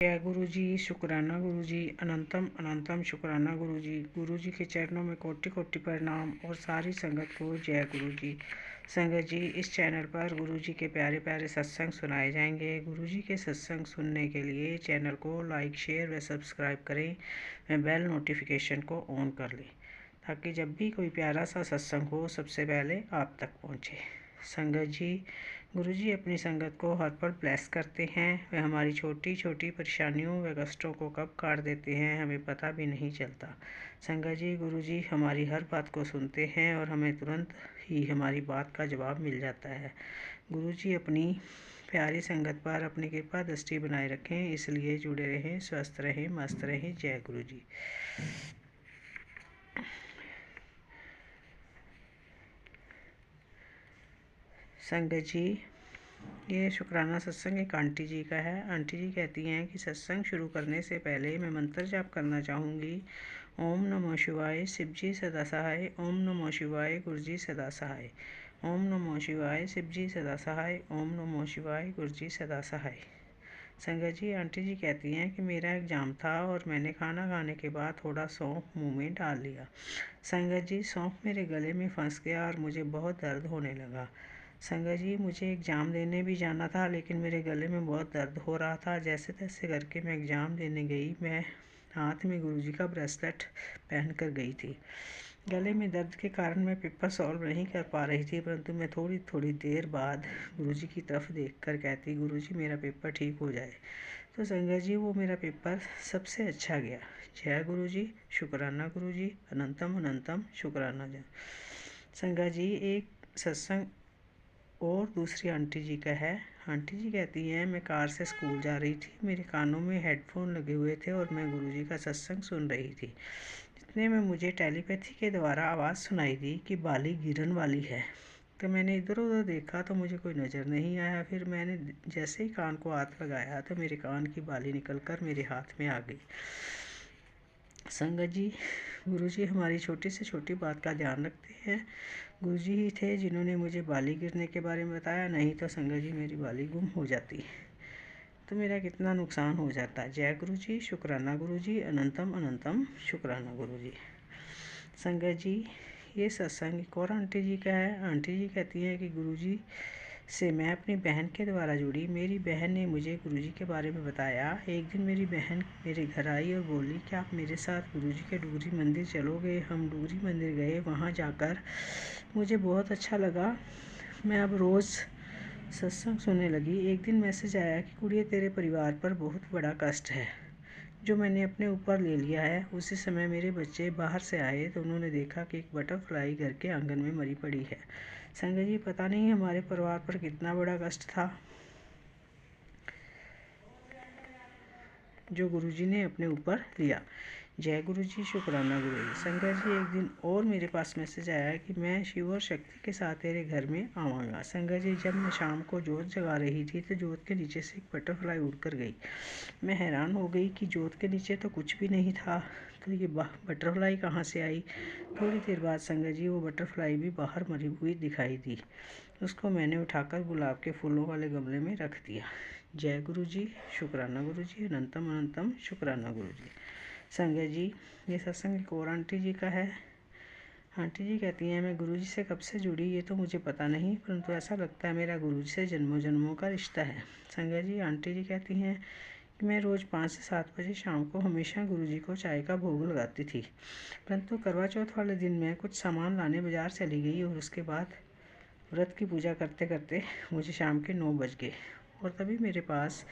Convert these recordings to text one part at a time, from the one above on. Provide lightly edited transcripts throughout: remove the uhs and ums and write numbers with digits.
जय गुरु जी, शुक्राना गुरु जी, अनंतम अनंतम शुक्राना गुरु जी। गुरु जी के चरणों में कोटि कोटि प्रणाम और सारी संगत को जय गुरु जी। संगत जी, इस चैनल पर गुरु जी के प्यारे प्यारे सत्संग सुनाए जाएंगे। गुरु जी के सत्संग सुनने के लिए चैनल को लाइक, शेयर व सब्सक्राइब करें व बेल नोटिफिकेशन को ऑन कर लें ताकि जब भी कोई प्यारा सा सत्संग हो सबसे पहले आप तक पहुँचे। संगत जी, गुरु जी अपनी संगत को हर पल ब्लेस करते हैं। वे हमारी छोटी छोटी परेशानियों व कष्टों को कब काट देते हैं हमें पता भी नहीं चलता। संगत जी, गुरु जी हमारी हर बात को सुनते हैं और हमें तुरंत ही हमारी बात का जवाब मिल जाता है। गुरु जी अपनी प्यारी संगत पर अपनी कृपा दृष्टि बनाए रखें, इसलिए जुड़े रहें, स्वस्थ रहें, मस्त रहें। जय गुरु जी। संगत जी, ये शुक्राना सत्संग एक आंटी जी का है। आंटी जी कहती हैं कि सत्संग शुरू करने से पहले मैं मंत्र जाप करना चाहूँगी। ओम नमो शिवाय, शिव जी सदा सहाय। ओम नमो शिवाय, गुरु जी सदा सहाय। ओम नमो शिवाय, शिव जी सदा सहाय। ओम नमो शिवाय, गुरु जी सदा सहाय। संगत जी, आंटी जी कहती हैं कि मेरा एग्ज़ाम था और मैंने खाना खाने के बाद थोड़ा सौंफ मुँह में डाल लिया। संगत जी, सौंफ मेरे गले में फंस गया और मुझे बहुत दर्द होने लगा। संगत जी, मुझे एग्ज़ाम देने भी जाना था लेकिन मेरे गले में बहुत दर्द हो रहा था। जैसे तैसे करके मैं एग्ज़ाम देने गई। मैं हाथ में गुरुजी का ब्रेसलेट पहन कर गई थी। गले में दर्द के कारण मैं पेपर सॉल्व नहीं कर पा रही थी, परंतु मैं थोड़ी थोड़ी देर बाद गुरुजी की तरफ देखकर कहती, गुरुजी मेरा पेपर ठीक हो जाए। तो संगत जी, वो मेरा पेपर सबसे अच्छा गया। जय गुरु जी, शुक्राना गुरु जी, अनंतम अनंतम शुक्राना जी। संगत जी, एक सत्संग और दूसरी आंटी जी का है। आंटी जी कहती हैं, मैं कार से स्कूल जा रही थी, मेरे कानों में हेडफोन लगे हुए थे और मैं गुरुजी का सत्संग सुन रही थी। इतने में मुझे टेलीपैथी के द्वारा आवाज़ सुनाई दी कि बाली गिरन वाली है। तो मैंने इधर उधर देखा तो मुझे कोई नज़र नहीं आया। फिर मैंने जैसे ही कान को हाथ लगाया तो मेरे कान की बाली निकलकर मेरे हाथ में आ गई। संगत जी, गुरुजी हमारी छोटी से छोटी बात का ध्यान रखते हैं। गुरुजी ही थे जिन्होंने मुझे बाली गिरने के बारे में बताया, नहीं तो संगत जी मेरी बाली गुम हो जाती तो मेरा कितना नुकसान हो जाता। जय गुरु जी, शुक्राना गुरु जी, अनंतम अनंतम शुक्राना गुरु जी। संगत जी, ये सत्संग एक और आंटी जी का है। आंटी जी कहती हैं कि गुरु जी से मैं अपनी बहन के द्वारा जुड़ी। मेरी बहन ने मुझे गुरुजी के बारे में बताया। एक दिन मेरी बहन मेरे घर आई और बोली कि आप मेरे साथ गुरुजी के डूगरी मंदिर चलोगे। हम डूगरी मंदिर गए। वहाँ जाकर मुझे बहुत अच्छा लगा। मैं अब रोज़ सत्संग सुनने लगी। एक दिन मैसेज आया कि कुड़िए, तेरे परिवार पर बहुत बड़ा कष्ट है जो मैंने अपने ऊपर ले लिया है। उसी समय मेरे बच्चे बाहर से आए तो उन्होंने देखा कि एक बटरफ्लाई घर के आंगन में मरी पड़ी है। संगत जी, पता नहीं हमारे परिवार पर कितना बड़ा कष्ट था जो गुरुजी ने अपने ऊपर लिया। जय गुरु जी, शुक्राना गुरु जी। संगत जी, एक दिन और मेरे पास मैसेज आया कि मैं शिव और शक्ति के साथ तेरे घर में आऊँगा। संगत जी, जब मैं शाम को जोत जगा रही थी तो जोत के नीचे से एक बटरफ्लाई उड़कर गई। मैं हैरान हो गई कि जोत के नीचे तो कुछ भी नहीं था, तो ये बटरफ्लाई कहाँ से आई। थोड़ी देर बाद संगत जी, वो बटरफ्लाई भी बाहर मरी हुई दिखाई दी। उसको मैंने उठाकर गुलाब के फूलों वाले गमले में रख दिया। जय गुरु जी, शुक्राना गुरु जी, अनंतम अनंतम शुक्राना गुरु जी। संगत जी, ये सत्संग एक और आंटी जी का है। आंटी जी कहती हैं, मैं गुरु जी से कब से जुड़ी ये तो मुझे पता नहीं, परंतु ऐसा लगता है मेरा गुरु जी से जन्मों जन्मों का रिश्ता है। संगत जी, आंटी जी कहती हैं कि मैं रोज़ 5 से 7 बजे शाम को हमेशा गुरु जी को चाय का भोग लगाती थी, परंतु करवा चौथ वाले दिन मैं कुछ सामान लाने बाज़ार चली गई और उसके बाद व्रत की पूजा करते करते मुझे शाम के 9 बज गए और तभी मेरे पास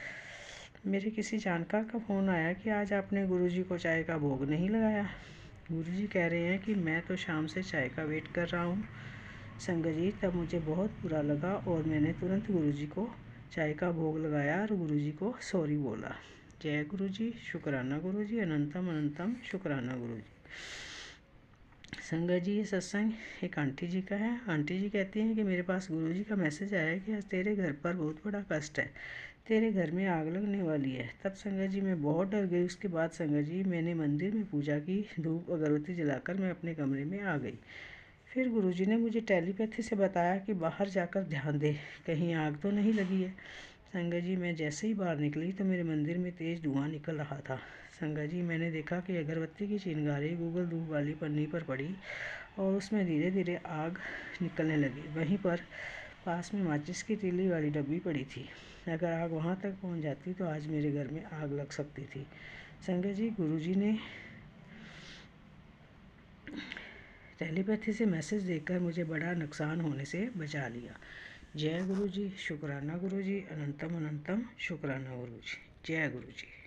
मेरे किसी जानकार का फ़ोन आया कि आज आपने गुरुजी को चाय का भोग नहीं लगाया। गुरुजी कह रहे हैं कि मैं तो शाम से चाय का वेट कर रहा हूँ। संगत जी, तब मुझे बहुत बुरा लगा और मैंने तुरंत गुरुजी को चाय का भोग लगाया और गुरुजी को सॉरी बोला। जय गुरु जी, शुक्राना गुरु जी, अनंतम अनंतम शुक्राना गुरु जी। संगत जी, ये सत्संग एक आंटी जी का है। आंटी जी कहती हैं कि मेरे पास गुरुजी का मैसेज आया कि आज तेरे घर पर बहुत बड़ा कष्ट है, तेरे घर में आग लगने वाली है। तब संगत जी मैं बहुत डर गई। उसके बाद संगत जी मैंने मंदिर में पूजा की, धूप अगरबत्ती जलाकर मैं अपने कमरे में आ गई। फिर गुरुजी ने मुझे टेलीपैथी से बताया कि बाहर जाकर ध्यान दे, कहीं आग तो नहीं लगी है। संगा जी, मैं जैसे ही बाहर निकली तो मेरे मंदिर में तेज़ धुआं निकल रहा था। संगा जी, मैंने देखा कि अगरबत्ती की चिंगारी गूगल धूप वाली पन्नी पर पड़ी और उसमें धीरे धीरे आग निकलने लगी। वहीं पर पास में माचिस की तीली वाली डब्बी पड़ी थी। अगर आग वहाँ तक पहुँच जाती तो आज मेरे घर में आग लग सकती थी। संगा जी, गुरुजी ने टेलीपैथी से मैसेज देकर मुझे बड़ा नुकसान होने से बचा लिया। जय गुरु जी, शुक्राना गुरु जी, अनंतम अनंतम शुक्राना गुरु जी। जय गुरु जी।